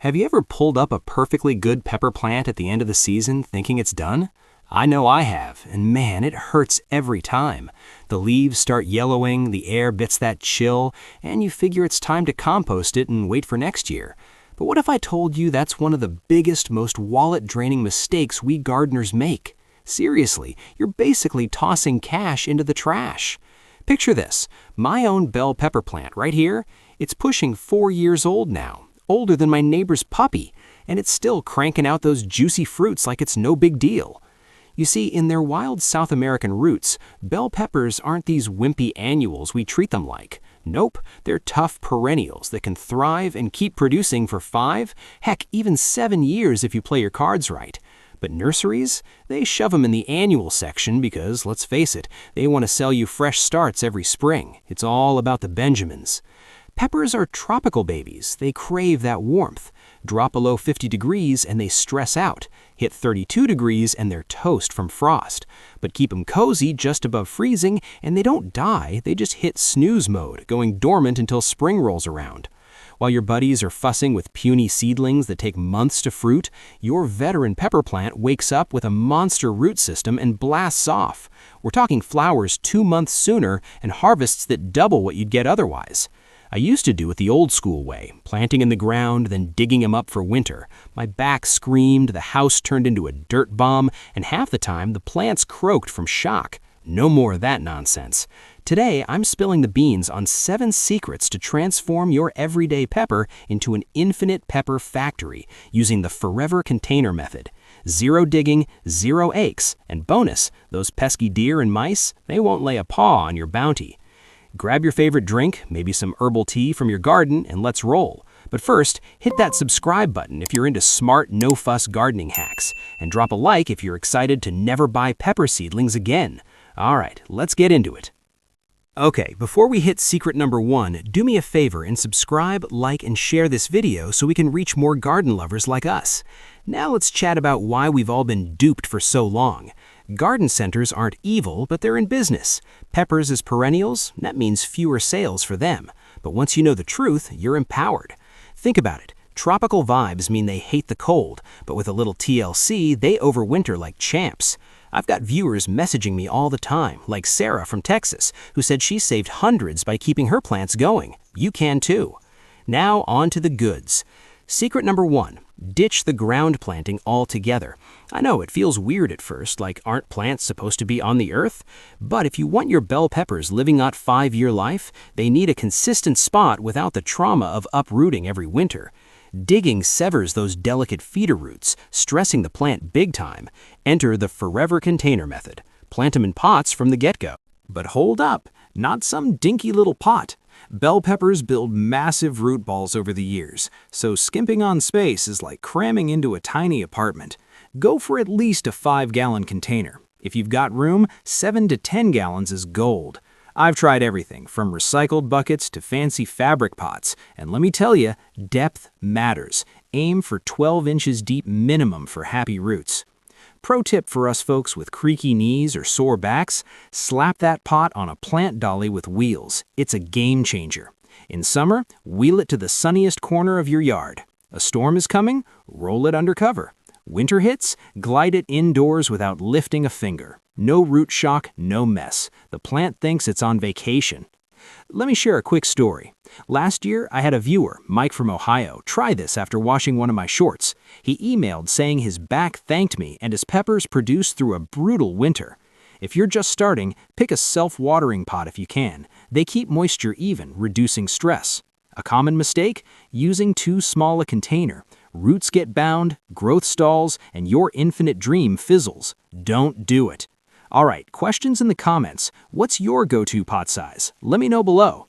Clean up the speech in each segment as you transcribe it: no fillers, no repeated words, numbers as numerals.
Have you ever pulled up a perfectly good pepper plant at the end of the season thinking it's done? I know I have, and man, it hurts every time. The leaves start yellowing, the air bits that chill, and you figure it's time to compost it and wait for next year. But what if I told you that's one of the biggest, most wallet-draining mistakes we gardeners make? Seriously, you're basically tossing cash into the trash. Picture this, my own bell pepper plant right here, it's pushing 4 years old now. Older than my neighbor's puppy, and it's still cranking out those juicy fruits like it's no big deal. You see, in their wild South American roots, bell peppers aren't these wimpy annuals we treat them like. Nope, they're tough perennials that can thrive and keep producing for 5, heck, even 7 years if you play your cards right. But nurseries, they shove them in the annual section because, let's face it, they want to sell you fresh starts every spring. It's all about the Benjamins. Peppers are tropical babies. They crave that warmth. Drop below 50 degrees and they stress out. Hit 32 degrees and they're toast from frost. But keep them cozy just above freezing and they don't die, they just hit snooze mode, going dormant until spring rolls around. While your buddies are fussing with puny seedlings that take months to fruit, your veteran pepper plant wakes up with a monster root system and blasts off. We're talking flowers 2 months sooner and harvests that double what you'd get otherwise. I used to do it the old school way, planting in the ground, then digging them up for winter. My back screamed, the house turned into a dirt bomb, and half the time the plants croaked from shock. No more of that nonsense. Today, I'm spilling the beans on 7 secrets to transform your everyday pepper into an infinite pepper factory using the forever container method. 0 digging, 0 aches, and bonus, those pesky deer and mice, they won't lay a paw on your bounty. Grab your favorite drink, maybe some herbal tea from your garden, and let's roll. But first, hit that subscribe button if you're into smart, no-fuss gardening hacks, and drop a like if you're excited to never buy pepper seedlings again. All right, let's get into it. Okay, before we hit secret number 1, do me a favor and subscribe, like, and share this video so we can reach more garden lovers like us. Now let's chat about why we've all been duped for so long. Garden centers aren't evil, but they're in business. Peppers as perennials, that means fewer sales for them. But once you know the truth, you're empowered. Think about it. Tropical vibes mean they hate the cold, but with a little TLC, they overwinter like champs. I've got viewers messaging me all the time, like Sarah from Texas, who said she saved hundreds by keeping her plants going. You can too. Now on to the goods. Secret number 1, ditch the ground planting altogether. I know it feels weird at first, like aren't plants supposed to be on the earth? But if you want your bell peppers living out 5-year life, they need a consistent spot without the trauma of uprooting every winter. Digging severs those delicate feeder roots, stressing the plant big time. Enter the forever container method. Plant them in pots from the get-go. But hold up, not some dinky little pot. Bell peppers build massive root balls over the years, so skimping on space is like cramming into a tiny apartment. Go for at least a 5-gallon container. If you've got room, 7 to 10 gallons is gold. I've tried everything from recycled buckets to fancy fabric pots, and let me tell you, depth matters. Aim for 12 inches deep minimum for happy roots. Pro tip for us folks with creaky knees or sore backs, slap that pot on a plant dolly with wheels. It's a game changer. In summer, wheel it to the sunniest corner of your yard. A storm is coming? Roll it under cover. Winter hits? Glide it indoors without lifting a finger. No root shock, no mess. The plant thinks it's on vacation. Let me share a quick story. Last year, I had a viewer, Mike from Ohio, try this after washing one of my shorts. He emailed saying his back thanked me and his peppers produced through a brutal winter. If you're just starting, pick a self-watering pot if you can. They keep moisture even, reducing stress. A common mistake? Using too small a container. Roots get bound, growth stalls, and your infinite dream fizzles. Don't do it. All right, questions in the comments. What's your go-to pot size? Let me know below.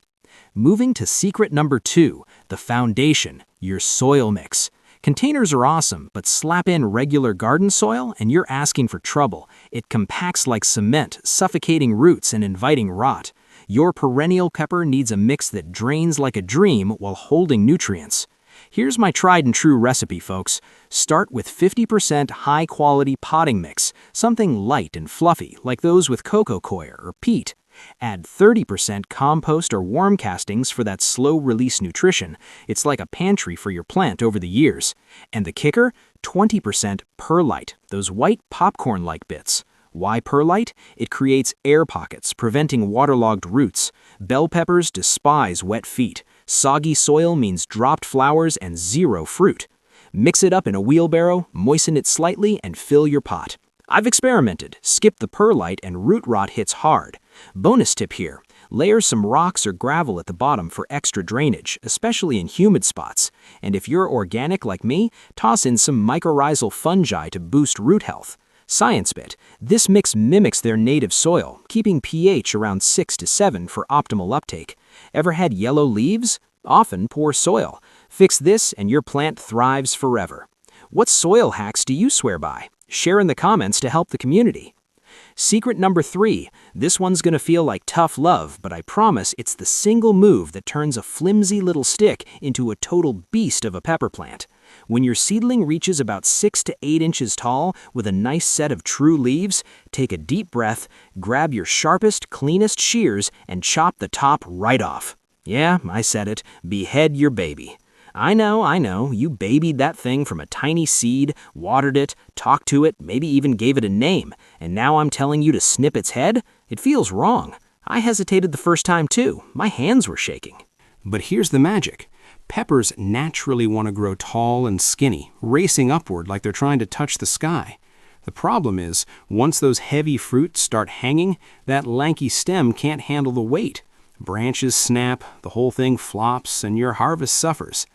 Moving to secret number 2, the foundation, your soil mix. Containers are awesome, but slap in regular garden soil and you're asking for trouble. It compacts like cement, suffocating roots and inviting rot. Your perennial pepper needs a mix that drains like a dream while holding nutrients. Here's my tried and true recipe, folks. Start with 50% high-quality potting mix, something light and fluffy like those with coco coir or peat. Add 30% compost or worm castings for that slow-release nutrition. It's like a pantry for your plant over the years. And the kicker? 20% perlite, those white popcorn-like bits. Why perlite? It creates air pockets, preventing waterlogged roots. Bell peppers despise wet feet. Soggy soil means dropped flowers and zero fruit. Mix it up in a wheelbarrow, moisten it slightly, and fill your pot. I've experimented. Skip the perlite and root rot hits hard. Bonus tip here. Layer some rocks or gravel at the bottom for extra drainage, especially in humid spots. And if you're organic like me, toss in some mycorrhizal fungi to boost root health. Science bit. This mix mimics their native soil, keeping pH around 6 to 7 for optimal uptake. Ever had yellow leaves? Often poor soil. Fix this and your plant thrives forever. What soil hacks do you swear by? Share in the comments to help the community. Secret number 3. This one's gonna feel like tough love, but I promise it's the single move that turns a flimsy little stick into a total beast of a pepper plant. When your seedling reaches about 6 to 8 inches tall with a nice set of true leaves, take a deep breath, grab your sharpest, cleanest shears, and chop the top right off. Yeah, I said it. Behead your baby. I know, you babied that thing from a tiny seed, watered it, talked to it, maybe even gave it a name, and now I'm telling you to snip its head? It feels wrong. I hesitated the first time too. My hands were shaking. But here's the magic. Peppers naturally want to grow tall and skinny, racing upward like they're trying to touch the sky. The problem is, once those heavy fruits start hanging, that lanky stem can't handle the weight. Branches snap, the whole thing flops, and your harvest suffers.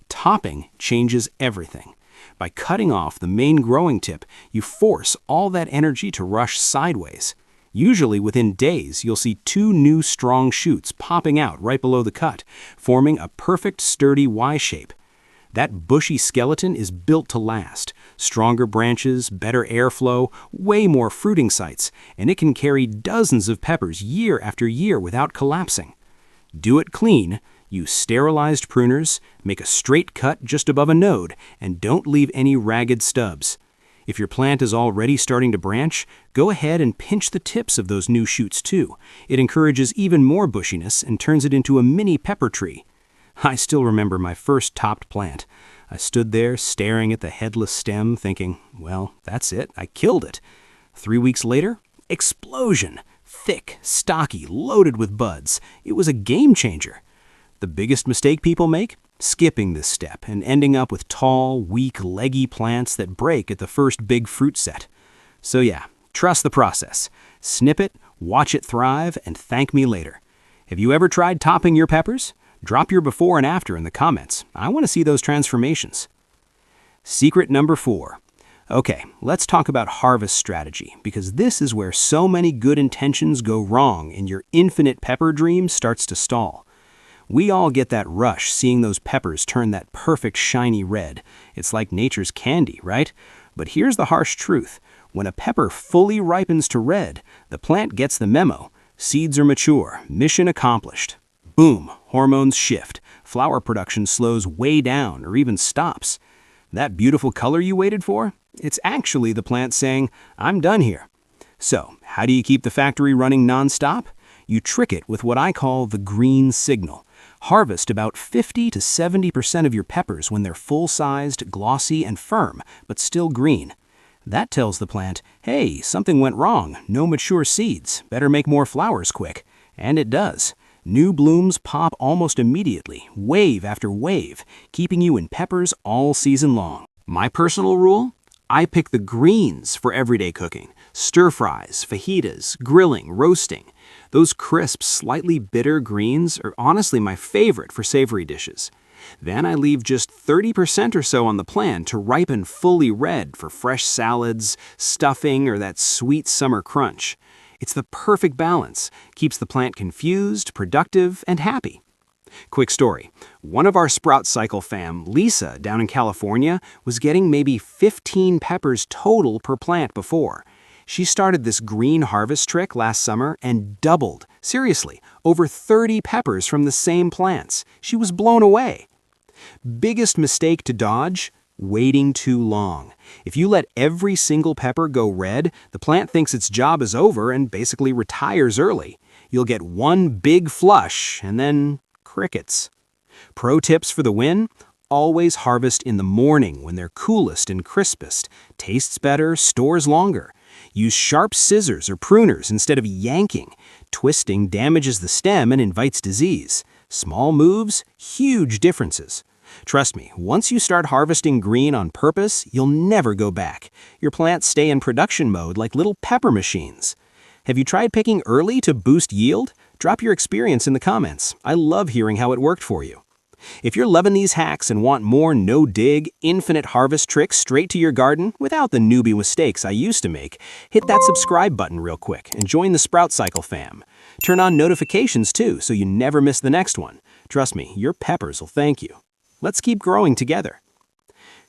Topping changes everything. By cutting off the main growing tip, you force all that energy to rush sideways. Usually within days, you'll see 2 new strong shoots popping out right below the cut, forming a perfect sturdy Y shape. That bushy skeleton is built to last. Stronger branches, better airflow, way more fruiting sites, and it can carry dozens of peppers year after year without collapsing. Do it clean. Use sterilized pruners, make a straight cut just above a node, and don't leave any ragged stubs. If your plant is already starting to branch, go ahead and pinch the tips of those new shoots too. It encourages even more bushiness and turns it into a mini pepper tree. I still remember my first topped plant. I stood there staring at the headless stem thinking, well, that's it, I killed it. 3 weeks later, explosion! Thick, stocky, loaded with buds. It was a game changer. The biggest mistake people make? Skipping this step and ending up with tall, weak, leggy plants that break at the first big fruit set. So yeah, trust the process. Snip it, watch it thrive, and thank me later. Have you ever tried topping your peppers? Drop your before and after in the comments. I want to see those transformations. Secret number 4. Okay, let's talk about harvest strategy, because this is where so many good intentions go wrong and your infinite pepper dream starts to stall. We all get that rush seeing those peppers turn that perfect shiny red. It's like nature's candy, right? But here's the harsh truth. When a pepper fully ripens to red, the plant gets the memo. Seeds are mature, mission accomplished. Boom, hormones shift, flower production slows way down or even stops. That beautiful color you waited for? It's actually the plant saying, I'm done here. So, how do you keep the factory running nonstop? You trick it with what I call the green signal. Harvest about 50 to 70% of your peppers when they're full-sized, glossy, and firm, but still green. That tells the plant, hey, something went wrong, no mature seeds, better make more flowers quick. And it does. New blooms pop almost immediately, wave after wave, keeping you in peppers all season long. My personal rule? I pick the greens for everyday cooking. Stir-fries, fajitas, grilling, roasting. Those crisp, slightly bitter greens are honestly my favorite for savory dishes. Then I leave just 30% or so on the plant to ripen fully red for fresh salads, stuffing, or that sweet summer crunch. It's the perfect balance, keeps the plant confused, productive, and happy. Quick story. One of our SproutCycle fam, Lisa, down in California, was getting maybe 15 peppers total per plant before. She started this green harvest trick last summer and doubled, seriously, over 30 peppers from the same plants. She was blown away. Biggest mistake to dodge? Waiting too long. If you let every single pepper go red, the plant thinks its job is over and basically retires early. You'll get one big flush and then crickets. Pro tips for the win: always harvest in the morning when they're coolest and crispest. Tastes better, stores longer. Use sharp scissors or pruners instead of yanking. Twisting damages the stem and invites disease. Small moves, huge differences. Trust me, once you start harvesting green on purpose, you'll never go back. Your plants stay in production mode like little pepper machines. Have you tried picking early to boost yield? Drop your experience in the comments. I love hearing how it worked for you. If you're loving these hacks and want more no-dig, infinite harvest tricks straight to your garden without the newbie mistakes I used to make, hit that subscribe button real quick and join the SproutCycle fam. Turn on notifications too so you never miss the next one. Trust me, your peppers will thank you. Let's keep growing together.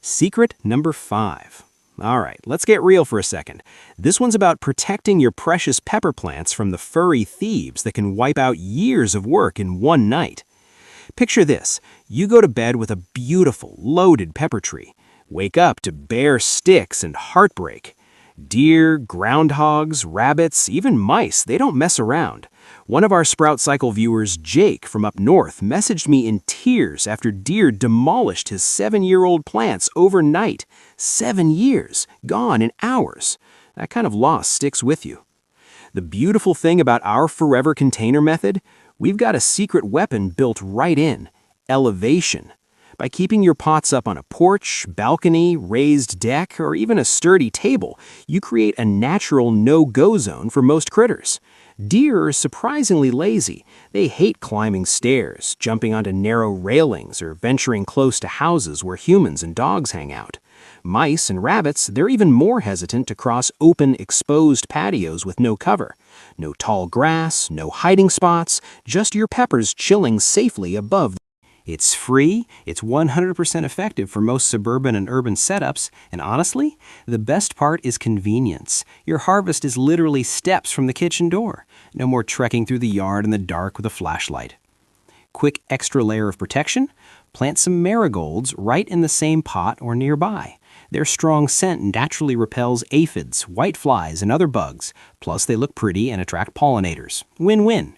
Secret number 5. All right, let's get real for a second. This one's about protecting your precious pepper plants from the furry thieves that can wipe out years of work in one night. Picture this: you go to bed with a beautiful, loaded pepper tree. Wake up to bare sticks and heartbreak. Deer, groundhogs, rabbits, even mice, they don't mess around. One of our SproutCycle viewers, Jake from up north, messaged me in tears after deer demolished his 7-year-old plants overnight. 7 years, gone in hours. That kind of loss sticks with you. The beautiful thing about our forever container method: we've got a secret weapon built right in: elevation. By keeping your pots up on a porch, balcony, raised deck, or even a sturdy table, you create a natural no-go zone for most critters. Deer are surprisingly lazy. They hate climbing stairs, jumping onto narrow railings, or venturing close to houses where humans and dogs hang out. Mice and rabbits, they're even more hesitant to cross open, exposed patios with no cover. No tall grass, no hiding spots, just your peppers chilling safely above. It's free, it's 100% effective for most suburban and urban setups, and honestly, the best part is convenience. Your harvest is literally steps from the kitchen door. No more trekking through the yard in the dark with a flashlight. Quick extra layer of protection: plant some marigolds right in the same pot or nearby. Their strong scent naturally repels aphids, whiteflies, and other bugs. Plus, they look pretty and attract pollinators. Win-win.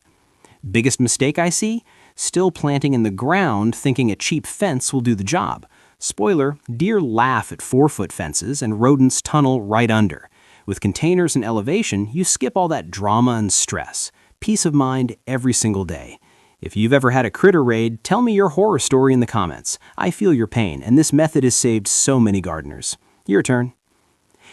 Biggest mistake I see? Still planting in the ground thinking a cheap fence will do the job. Spoiler: deer laugh at 4-foot fences and rodents tunnel right under. With containers and elevation, you skip all that drama and stress. Peace of mind every single day. If you've ever had a critter raid, tell me your horror story in the comments. I feel your pain, and this method has saved so many gardeners. Your turn.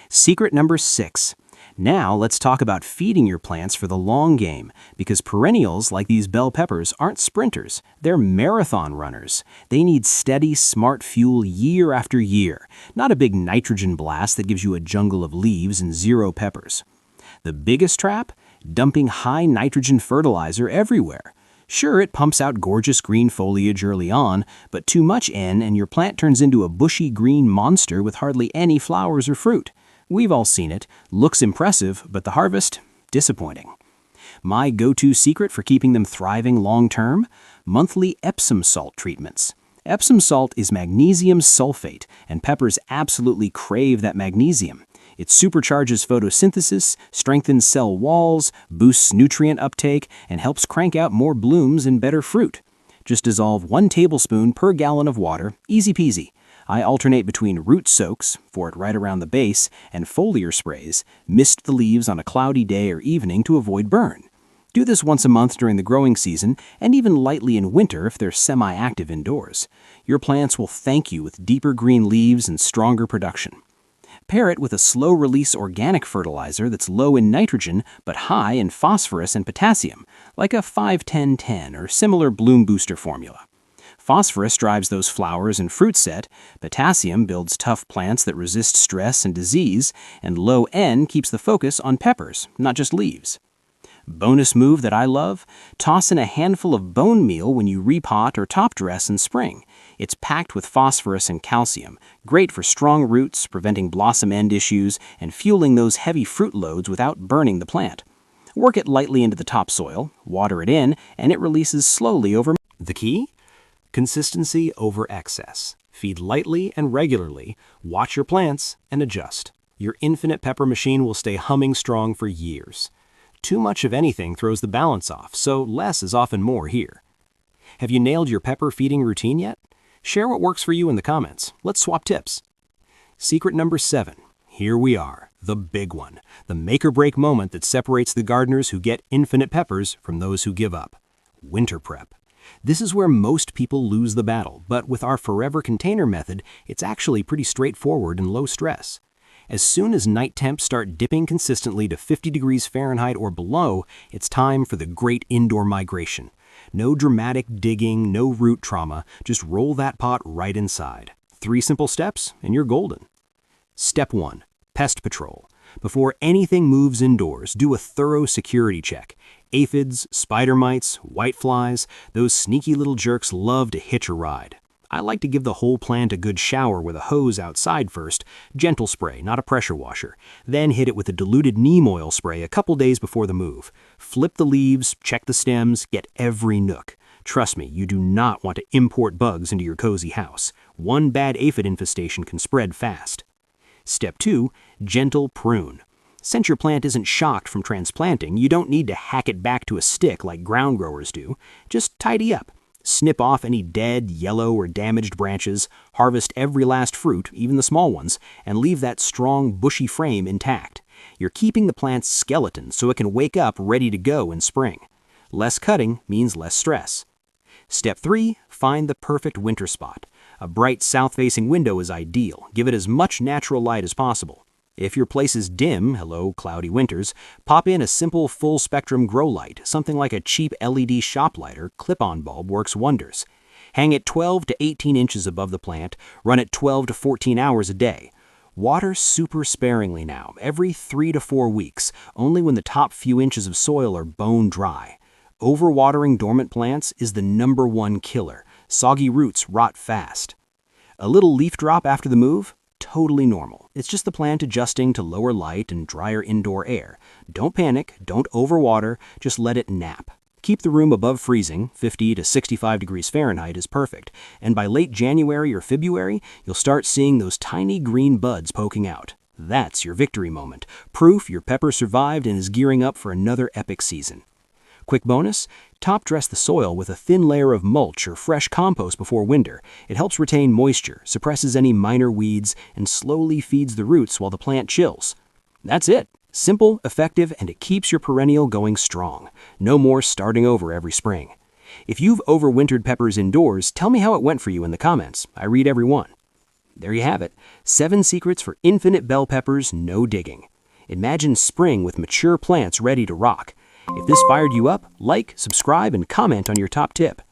Secret number 6. Now let's talk about feeding your plants for the long game, because perennials like these bell peppers aren't sprinters, they're marathon runners. They need steady, smart fuel year after year, not a big nitrogen blast that gives you a jungle of leaves and 0 peppers. The biggest trap? Dumping high nitrogen fertilizer everywhere. Sure, it pumps out gorgeous green foliage early on, but too much N and your plant turns into a bushy green monster with hardly any flowers or fruit. We've all seen it. Looks impressive, but the harvest? Disappointing. My go-to secret for keeping them thriving long-term? Monthly Epsom salt treatments. Epsom salt is magnesium sulfate, and peppers absolutely crave that magnesium. It supercharges photosynthesis, strengthens cell walls, boosts nutrient uptake, and helps crank out more blooms and better fruit. Just dissolve 1 tablespoon per gallon of water, easy peasy. I alternate between root soaks, for it right around the base, and foliar sprays, mist the leaves on a cloudy day or evening to avoid burn. Do this once a month during the growing season, and even lightly in winter if they're semi-active indoors. Your plants will thank you with deeper green leaves and stronger production. Pair it with a slow-release organic fertilizer that's low in nitrogen but high in phosphorus and potassium, like a 5-10-10 or similar bloom booster formula. Phosphorus drives those flowers and fruit set, potassium builds tough plants that resist stress and disease, and low N keeps the focus on peppers, not just leaves. Bonus move that I love: toss in a handful of bone meal when you repot or top dress in spring. It's packed with phosphorus and calcium, great for strong roots, preventing blossom end issues, and fueling those heavy fruit loads without burning the plant. Work it lightly into the topsoil, water it in, and it releases slowly over. The key? Consistency over excess. Feed lightly and regularly, watch your plants, and adjust. Your infinite pepper machine will stay humming strong for years. Too much of anything throws the balance off, so less is often more here. Have you nailed your pepper feeding routine yet? Share what works for you in the comments. Let's swap tips. Secret number 7. Here we are, the big one, the make-or-break moment that separates the gardeners who get infinite peppers from those who give up. Winter prep. This is where most people lose the battle, but with our forever container method, it's actually pretty straightforward and low stress. As soon as night temps start dipping consistently to 50 degrees Fahrenheit or below, it's time for the great indoor migration. No dramatic digging, no root trauma, just roll that pot right inside. 3 simple steps and you're golden. Step 1. Pest Patrol. Before anything moves indoors, do a thorough security check. Aphids, spider mites, whiteflies, those sneaky little jerks love to hitch a ride. I like to give the whole plant a good shower with a hose outside first, gentle spray, not a pressure washer, then hit it with a diluted neem oil spray a couple days before the move. Flip the leaves, check the stems, get every nook. Trust me, you do not want to import bugs into your cozy house. One bad aphid infestation can spread fast. Step 2. Gentle prune. Since your plant isn't shocked from transplanting, you don't need to hack it back to a stick like ground growers do. Just tidy up. Snip off any dead, yellow, or damaged branches, harvest every last fruit, even the small ones, and leave that strong, bushy frame intact. You're keeping the plant's skeleton so it can wake up ready to go in spring. Less cutting means less stress. Step 3. Find the perfect winter spot. A bright south-facing window is ideal. Give it as much natural light as possible. If your place is dim, hello cloudy winters, pop in a simple full-spectrum grow light. Something like a cheap LED shop light or clip-on bulb works wonders. Hang it 12 to 18 inches above the plant, run it 12 to 14 hours a day. Water super sparingly now, every 3 to 4 weeks, only when the top few inches of soil are bone dry. Overwatering dormant plants is the #1 killer. Soggy roots rot fast. A little leaf drop after the move? Totally normal. It's just the plant adjusting to lower light and drier indoor air. Don't panic, don't overwater, just let it nap. Keep the room above freezing, 50 to 65 degrees Fahrenheit is perfect, and by late January or February, you'll start seeing those tiny green buds poking out. That's your victory moment, proof your pepper survived and is gearing up for another epic season. Quick bonus, top dress the soil with a thin layer of mulch or fresh compost before winter. It helps retain moisture, suppresses any minor weeds, and slowly feeds the roots while the plant chills. That's it. Simple, effective, and it keeps your perennial going strong. No more starting over every spring. If you've overwintered peppers indoors, tell me how it went for you in the comments. I read every one. There you have it. 7 secrets for infinite bell peppers, no digging. Imagine spring with mature plants ready to rock. If this fired you up, like, subscribe, and comment on your top tip.